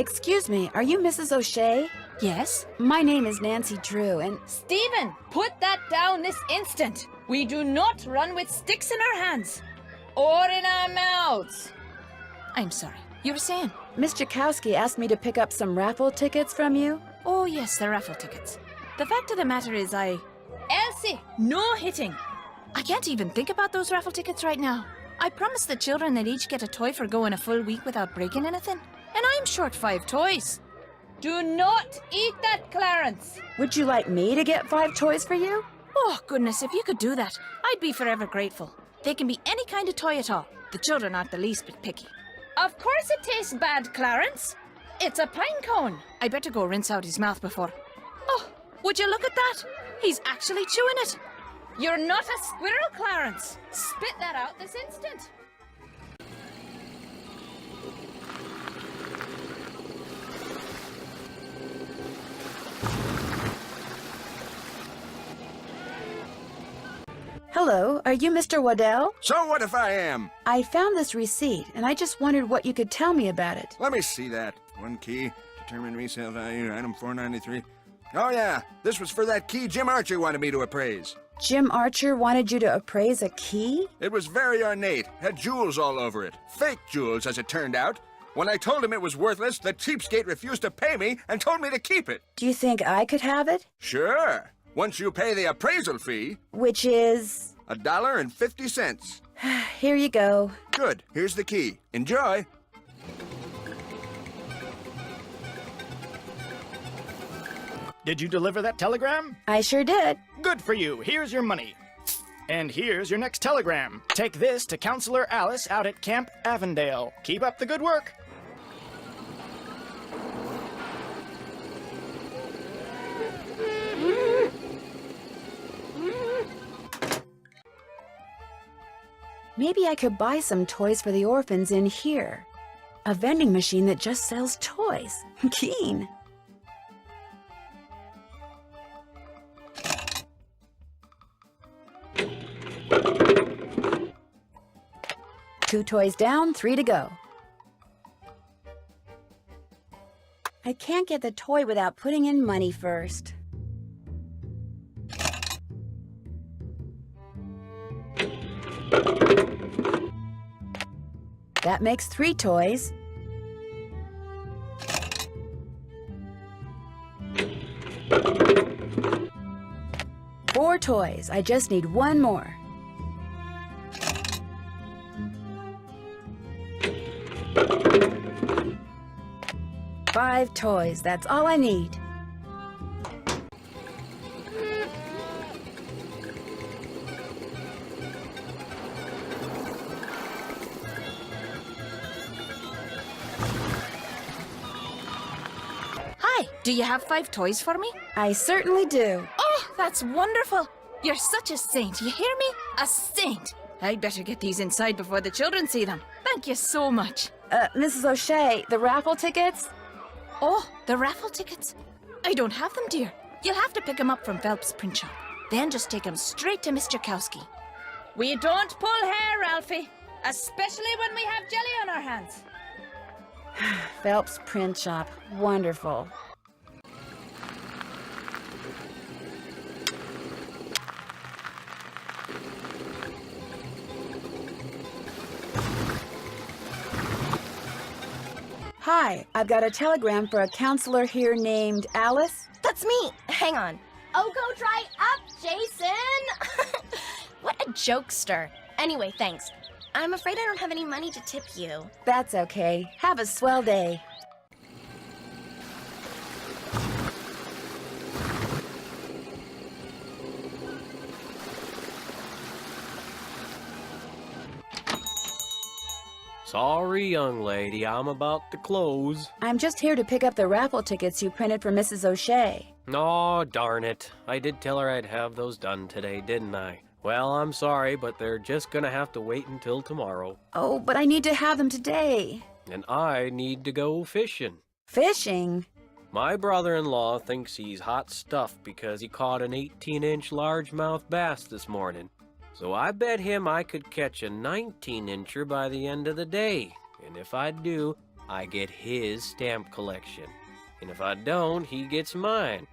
Excuse me, are you Mrs. O'Shea? Yes? My name is Nancy Drew, and... Stephen, put that down this instant. We do not run with sticks in our hands. Or in our mouths. I'm sorry. You were saying? Miss Jakowski asked me to pick up some raffle tickets from you. Oh, yes, the raffle tickets. The fact of the matter is Elsie, no hitting. I can't even think about those raffle tickets right now. I promised the children they'd each get a toy for going a full week without breaking anything. And I'm short 5 toys. Do not eat that, Clarence. Would you like me to get 5 toys for you? Oh, goodness, if you could do that, I'd be forever grateful. They can be any kind of toy at all. The children aren't the least bit picky. Of course it tastes bad, Clarence. It's a pine cone. I better go rinse out his mouth before... Oh, would you look at that? He's actually chewing it. You're not a squirrel, Clarence. Spit that out this instant. Hello, are you Mr. Waddell? So what if I am? I found this receipt, and I just wondered what you could tell me about it. Let me see that. 1 key, determined resale value, item 493. Oh yeah, this was for that key Jim Archer wanted me to appraise. Jim Archer wanted you to appraise a key? It was very ornate, had jewels all over it. Fake jewels, as it turned out. When I told him it was worthless, the cheapskate refused to pay me and told me to keep it. Do you think I could have it? Sure, once you pay the appraisal fee. Which is... $1.50. Here you go. Good, here's the key. Enjoy. Did you deliver that telegram? I sure did. Good for you. Here's your money. And here's your next telegram. Take this to Counselor Alice out at Camp Avondale. Keep up the good work. Maybe I could buy some toys for the orphans in here. A vending machine that just sells toys. Keen. Two toys down, 3 to go. I can't get the toy without putting in money first. That makes 3 toys. Four toys. I just need 1 more. Five toys. That's all I need. Hi, do you have 5 toys for me? I certainly do. Oh, that's wonderful. You're such a saint, you hear me? A saint. I'd better get these inside before the children see them. Thank you so much. Mrs. O'Shea, the raffle tickets? Oh, the raffle tickets? I don't have them, dear. You'll have to pick them up from Phelps' print shop. Then just take them straight to Miss Jakowski. We don't pull hair, Ralphie. Especially when we have jelly on our hands. Phelps print shop. Wonderful. Hi, I've got a telegram for a counselor here named Alice. That's me. Hang on. Oh, go dry up, Jason! What a jokester. Anyway, thanks. I'm afraid I don't have any money to tip you. That's okay. Have a swell day. Sorry, young lady, I'm about to close. I'm just here to pick up the raffle tickets you printed for Mrs. O'Shea. Aw, darn it. I did tell her I'd have those done today, didn't I? Well, I'm sorry, but they're just gonna have to wait until tomorrow. Oh, but I need to have them today. And I need to go fishing. Fishing? My brother-in-law thinks he's hot stuff because he caught an 18-inch largemouth bass this morning. So I bet him I could catch a 19-incher by the end of the day. And if I do, I get his stamp collection. And if I don't, he gets mine.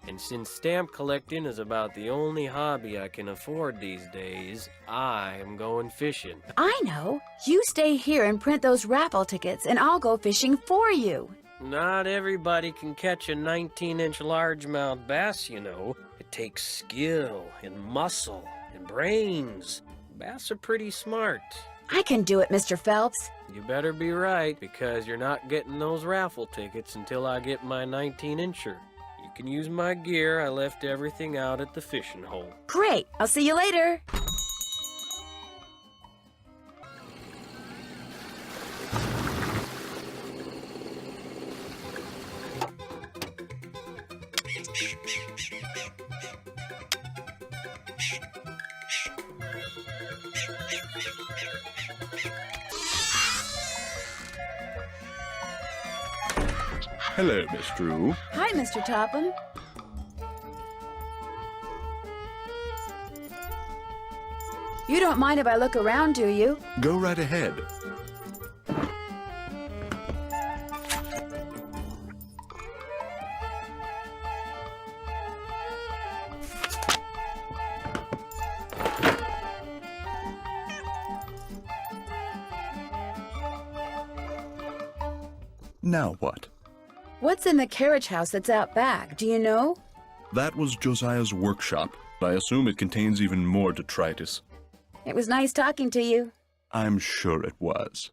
And since stamp collecting is about the only hobby I can afford these days, I am going fishing. I know. You stay here and print those raffle tickets, and I'll go fishing for you. Not everybody can catch a 19-inch largemouth bass, you know. It takes skill and muscle and brains. Bass are pretty smart. I can do it, Mr. Phelps. You better be right, because you're not getting those raffle tickets until I get my 19-incher. You can use my gear. I left everything out at the fishing hole. Great. I'll see you later. Hello, Miss Drew. Hi, Mr. Topham. You don't mind if I look around, do you? Go right ahead. Now what? What's in the carriage house that's out back? Do you know? That was Josiah's workshop. I assume it contains even more detritus. It was nice talking to you. I'm sure it was.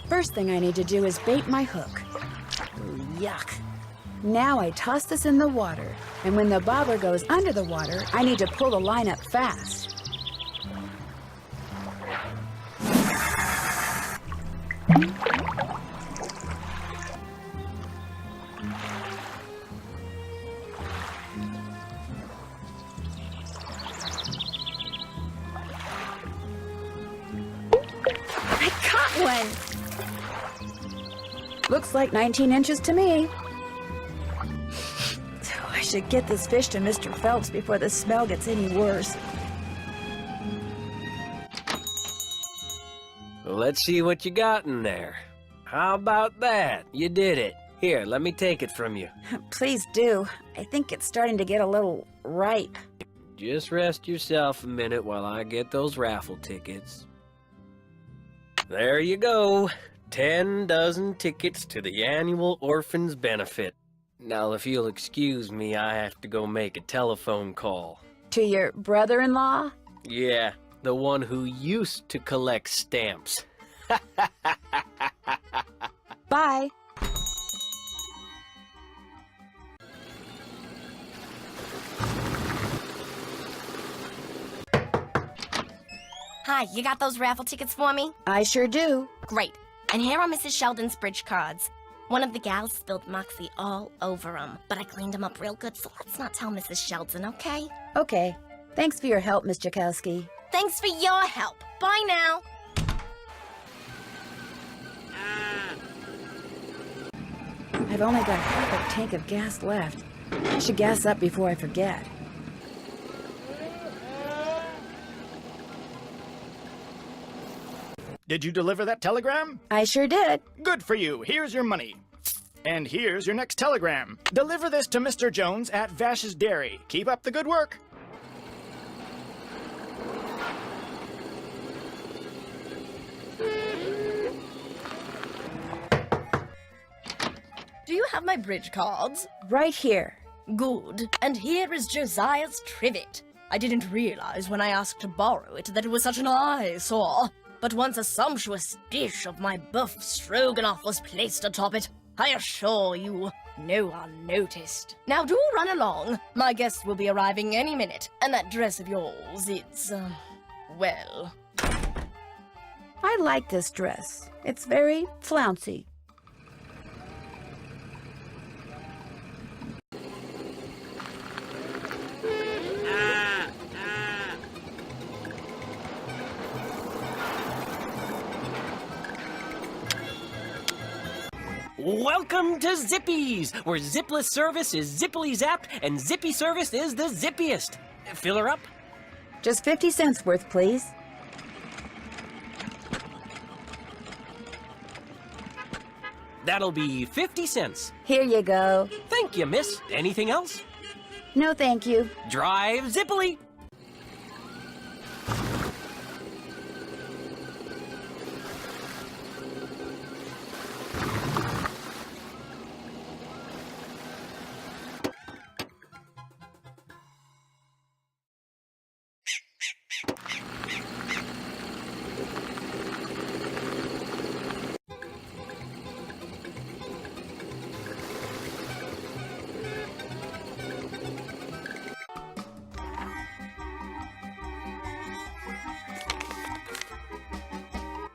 First thing I need to do is bait my hook. Ooh, yuck. Now I toss this in the water, and when the bobber goes under the water, I need to pull the line up fast. I caught one! Looks like 19 inches to me. I should get this fish to Mr. Phelps before the smell gets any worse. Let's see what you got in there. How about that? You did it. Here, let me take it from you. Please do. I think it's starting to get a little ripe. Just rest yourself a minute while I get those raffle tickets. There you go. 10 dozen tickets to the annual Orphans Benefit. Now, if you'll excuse me, I have to go make a telephone call. To your brother-in-law? Yeah, the one who used to collect stamps. Bye. Hi, you got those raffle tickets for me? I sure do. Great. And here are Mrs. Sheldon's bridge cards. One of the gals spilled Moxie all over them, but I cleaned them up real good, so let's not tell Mrs. Sheldon, okay? Okay. Thanks for your help, Miss Jakowski. Thanks for your help. Bye now. I've only got half a tank of gas left. I should gas up before I forget. Did you deliver that telegram? I sure did. Good for you. Here's your money. And here's your next telegram. Deliver this to Mr. Jones at Vash's Dairy. Keep up the good work. Do you have my bridge cards? Right here. Good. And here is Josiah's trivet. I didn't realize when I asked to borrow it that it was such an eyesore. But once a sumptuous dish of my buff stroganoff was placed atop it, I assure you, no one noticed. Now do run along. My guest will be arriving any minute, and that dress of yours, it's, well... I like this dress. It's very flouncy. Welcome to Zippy's, where zipless service is zippily zapped and zippy service is the zippiest. Fill her up? Just 50 cents worth, please. That'll be 50 cents. Here you go. Thank you, miss. Anything else? No, thank you. Drive zippily.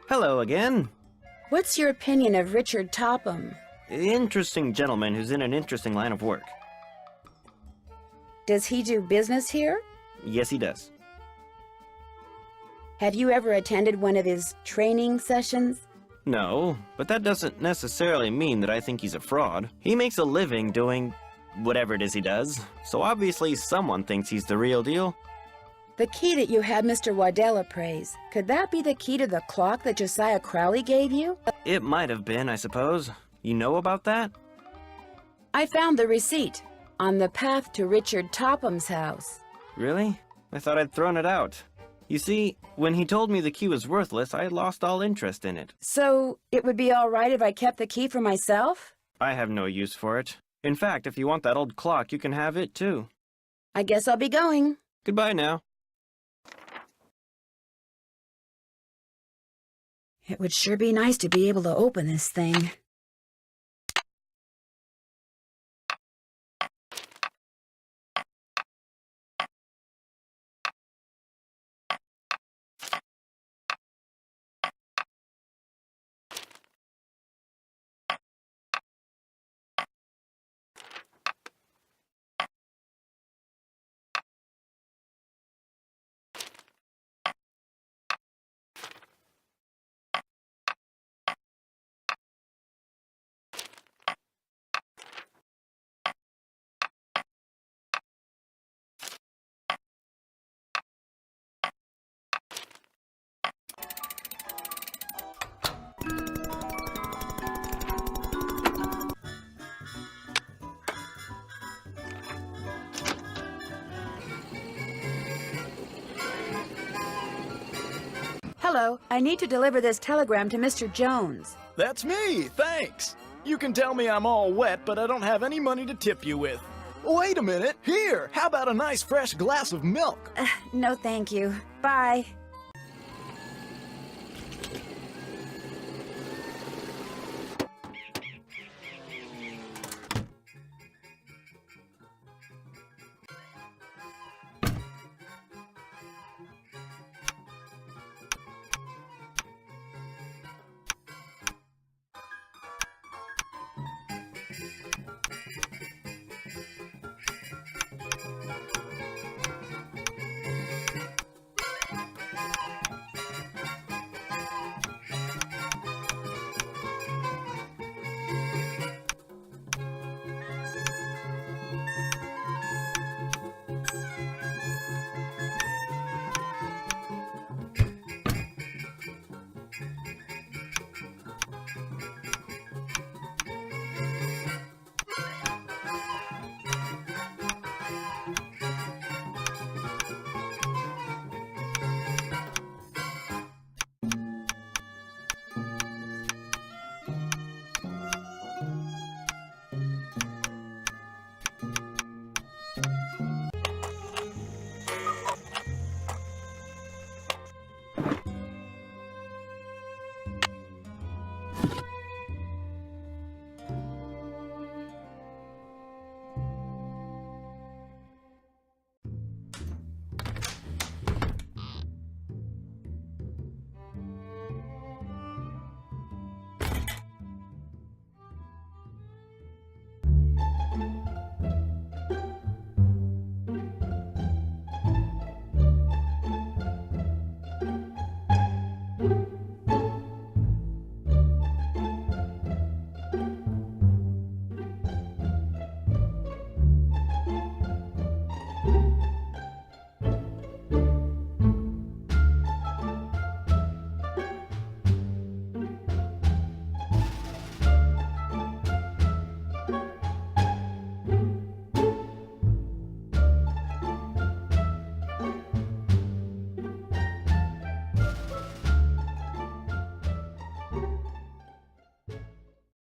Hello again. What's your opinion of Richard Topham? Interesting gentleman who's in an interesting line of work. Does he do business here? Yes, he does. Have you ever attended one of his training sessions? No, but that doesn't necessarily mean that I think he's a fraud. He makes a living doing whatever it is he does, so obviously someone thinks he's the real deal. The key that you had Mr. Waddell appraise, could that be the key to the clock that Josiah Crowley gave you? It might have been, I suppose. You know about that? I found the receipt on the path to Richard Topham's house. Really? I thought I'd thrown it out. You see, when he told me the key was worthless, I lost all interest in it. So, it would be all right if I kept the key for myself? I have no use for it. In fact, if you want that old clock, you can have it too. I guess I'll be going. Goodbye now. It would sure be nice to be able to open this thing. Hello, I need to deliver this telegram to Mr. Jones. That's me, thanks. You can tell me I'm all wet, but I don't have any money to tip you with. Wait a minute, here, how about a nice fresh glass of milk? No, thank you. Bye.